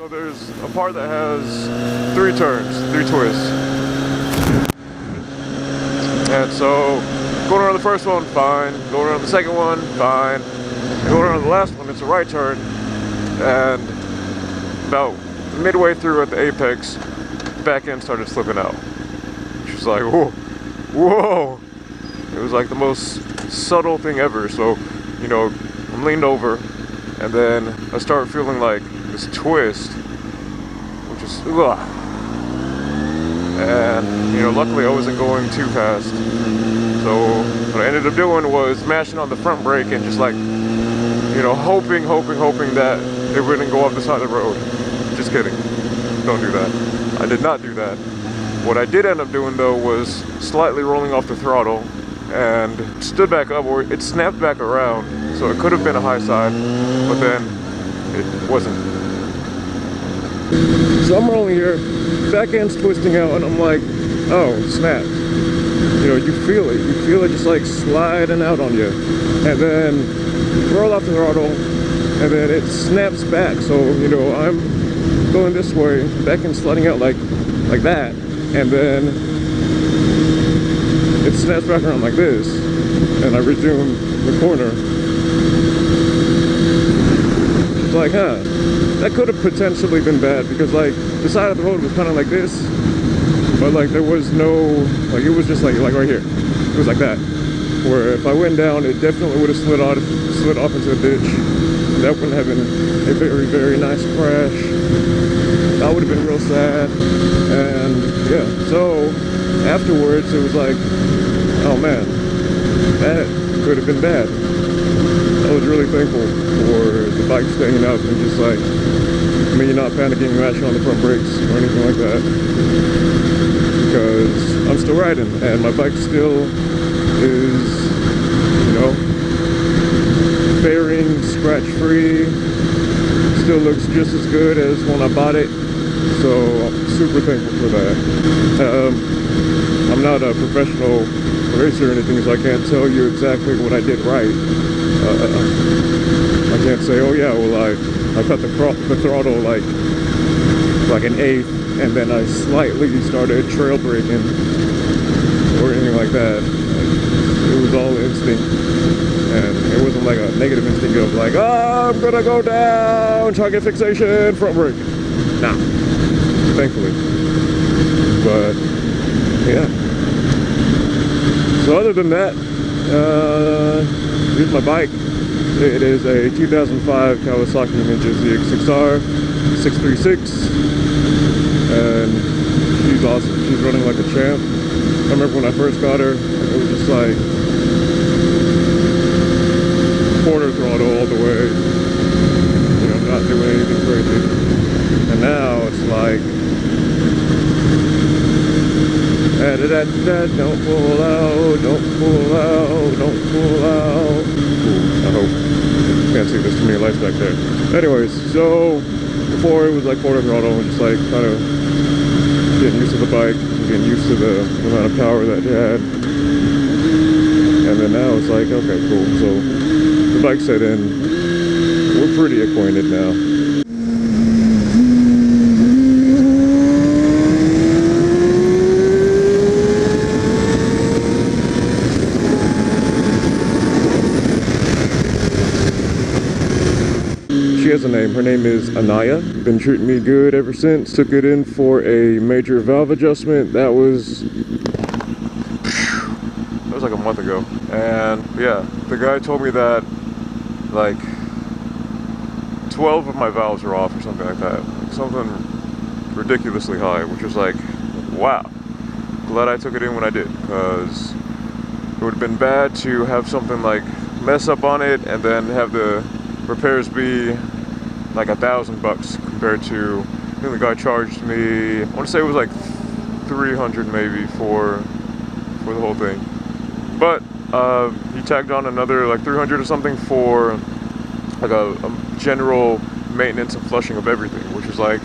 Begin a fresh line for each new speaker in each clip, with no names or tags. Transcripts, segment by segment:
So there's a part that has 3 turns, 3 twists. And so going around the first one, fine. Going around the second one, fine. Going around the last one, it's a right turn. And about midway through at the apex, back end started slipping out. Which was like, whoa, whoa. It was like the most subtle thing ever. So, you know, I'm leaned over, and then I start feeling like this twist, which is, ugh. And, you know, luckily I wasn't going too fast. So what I ended up doing was mashing on the front brake and just like, you know, hoping that it wouldn't go off the side of the road. Just kidding. Don't do that. I did not do that. What I did end up doing though was slightly rolling off the throttle and stood back up, or it snapped back around. So it could have been a high side, but then it wasn't. So I'm rolling here, back end's twisting out, and I'm like, oh, snap. You know, you feel it just like sliding out on you. And then roll off the throttle, and then it snaps back. So, you know, I'm going this way, back end sliding out like that, and then it snaps back around like this, and I resume the corner. It's like, huh, that could have potentially been bad, because like the side of the road was kind of like this, but like there was no, like it was just like right here. It was like that, where if I went down, it definitely would have slid off into a ditch. That wouldn't have been a very, very nice crash. I would have been real sad. And yeah, so afterwards it was like, oh man, that could have been bad. I was really thankful for the bike staying up and just like me not panicking, mashing on the front brakes or anything like that, because I'm still riding and my bike still is, you know, fairing scratch-free. Still looks just as good as when I bought it, so I'm super thankful for that. I'm not a professional racer or anything, so I can't tell you exactly what I did right. I can't say, oh yeah, well I cut the throttle like an eighth, and then I slightly started trail braking or anything like that. It was all instinct, and it wasn't like a negative instinct of like, oh, I'm gonna go down, target fixation, front brake. Nah, thankfully. But yeah. So other than that, here's my bike. It is a 2005 Kawasaki Ninja ZX6r 636, and she's awesome. She's running like a champ. I remember when I first got her, it was just like quarter throttle all the way, you know, not doing anything crazy. And now it's like, don't pull out, don't pull out, don't pull out. Ooh, I hope you can't see this too many lights back there. Anyways, so before it was like quarter throttle, just like kind of getting used to the bike, getting used to the amount of power that it had. And then now it's like, okay, cool. So the bike set in, we're pretty acquainted now. She has a name. Her name is Anaya. Been treating me good ever since. Took it in for a major valve adjustment. That was like a month ago. And yeah, the guy told me that like 12 of my valves are off or something like that. Something ridiculously high, which was like, wow. Glad I took it in when I did, because it would have been bad to have something like mess up on it and then have the repairs be like $1,000 compared to, I think the guy charged me, I want to say it was like 300 maybe for the whole thing. But he tagged on another like 300 or something for like a general maintenance and flushing of everything, which was like,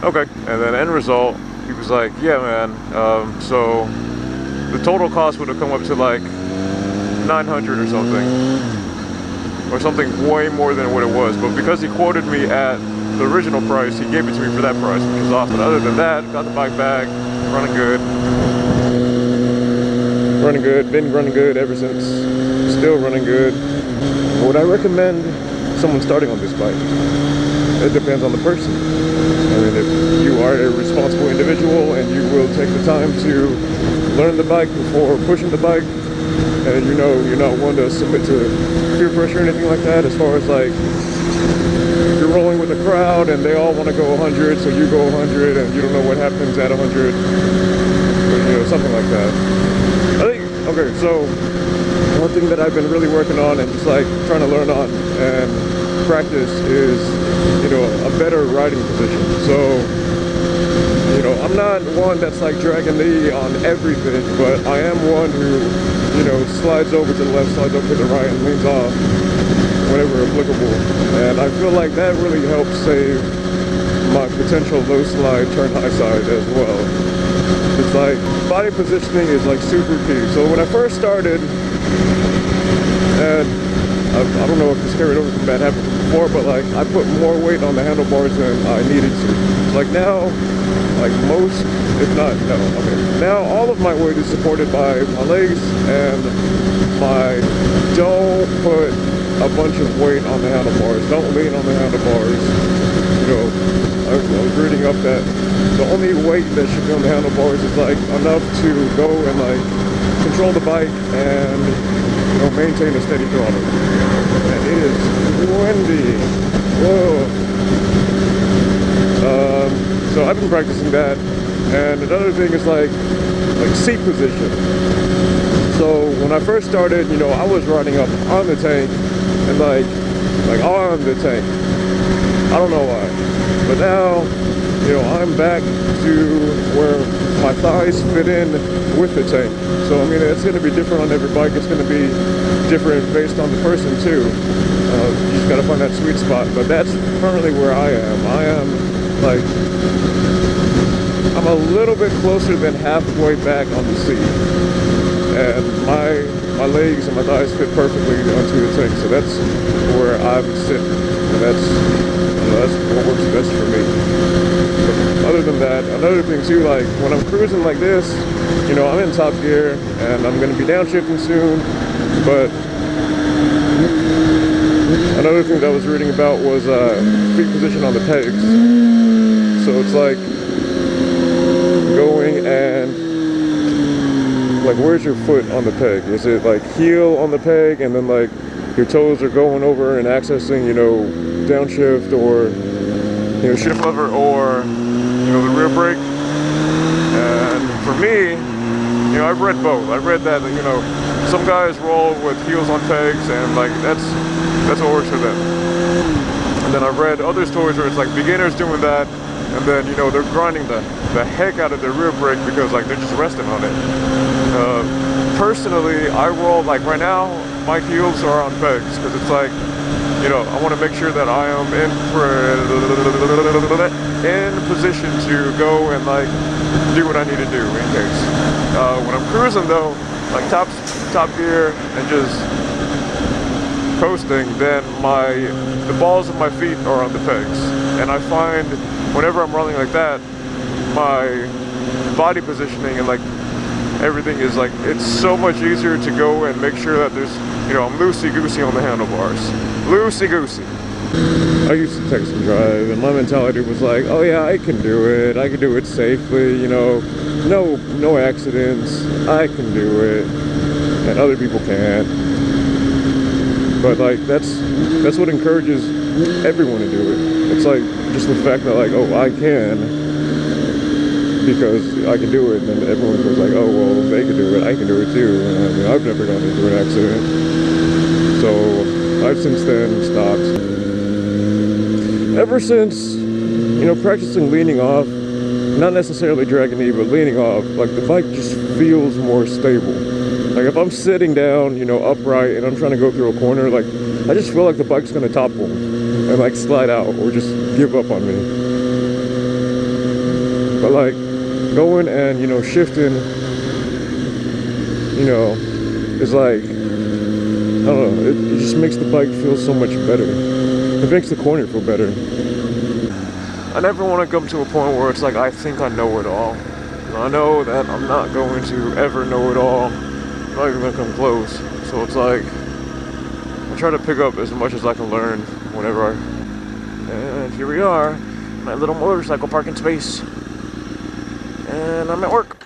okay. And then end result, he was like, yeah man, so the total cost would have come up to like 900 or something way more than what it was. But because he quoted me at the original price, he gave it to me for that price, which is awesome. But other than that, got the bike back, running good. Running good, been running good ever since, still running good. Would I recommend someone starting on this bike? It depends on the person. I mean, if you are a responsible individual and you will take the time to learn the bike before pushing the bike, and you know you're not one to submit to peer pressure or anything like that, as far as like you're rolling with a crowd and they all want to go 100, so you go 100 and you don't know what happens at 100, or, something like that. I think, okay, so one thing that I've been really working on and just like trying to learn on and practice is, a better riding position. So, I'm not one that's like dragging the on everything, but I am one who, slides over to the left, slides over to the right, and leans off whenever applicable. And I feel like that really helps save my potential low slide turn high side as well. It's like body positioning is like super key. So when I first started, and I don't know if this carried over from bad habits before, but like I put more weight on the handlebars than I needed to. Like now, like most, if not, no, okay. Now all of my weight is supported by my legs and don't put a bunch of weight on the handlebars. Don't lean on the handlebars. I was reading up that the only weight that should be on the handlebars is like enough to go and like control the bike and maintain a steady throttle. And it is windy. Whoa. So I've been practicing that. And another thing is like seat position. So when I first started, I was riding up on the tank and like on the tank. I don't know why. But now, I'm back to where my thighs fit in with the tank. So I mean, it's going to be different on every bike. It's going to be different based on the person too. You just got to find that sweet spot. But that's currently where I am. I am like, I'm a little bit closer than halfway back on the seat. And my legs and my thighs fit perfectly onto the tank. So that's where I'm sitting. And that's what works best for me. But other than that, another thing too, like when I'm cruising like this, I'm in top gear and I'm going to be downshifting soon. But another thing that I was reading about was feet position on the pegs. So it's like going and like, where's your foot on the peg? Is it like heel on the peg and then like your toes are going over and accessing, downshift or, shift lever or, the rear brake? And for me, I've read both. I've read that, some guys roll with heels on pegs and like that's what works for them. And then I've read other stories where it's like beginners doing that and then, they're grinding the heck out of their rear brake because like they're just resting on it. Personally, I roll, like right now, my heels are on pegs because it's like, I want to make sure that I am in position to go and like do what I need to do in case. When I'm cruising though, like top gear and just coasting, then the balls of my feet are on the pegs. And I find whenever I'm rolling like that, my body positioning and like everything is like, it's so much easier to go and make sure that there's, I'm loosey-goosey on the handlebars. Loosey-goosey. I used to text and drive and my mentality was like, oh yeah, I can do it. I can do it safely, no accidents. I can do it. And other people can't. But like, that's what encourages everyone to do it. It's like, just the fact that like, oh, I can. Because I can do it, and everyone goes like, oh, well, they can do it, I can do it too. And I mean, I've never gotten into an accident. So I've since then stopped. Ever since, practicing leaning off, not necessarily dragging knee, but leaning off, like the bike just feels more stable. Like if I'm sitting down, upright, and I'm trying to go through a corner, like I just feel like the bike's gonna topple and like slide out or just give up on me. But like, going and shifting is like, I don't know, it just makes the bike feel so much better. It makes the corner feel better. I never want to come to a point where it's like I think I know it all. I know that I'm not going to ever know it all. I'm not even going to come close. So it's like, I try to pick up as much as I can learn whenever and here we are, my little motorcycle parking space. And I'm at work.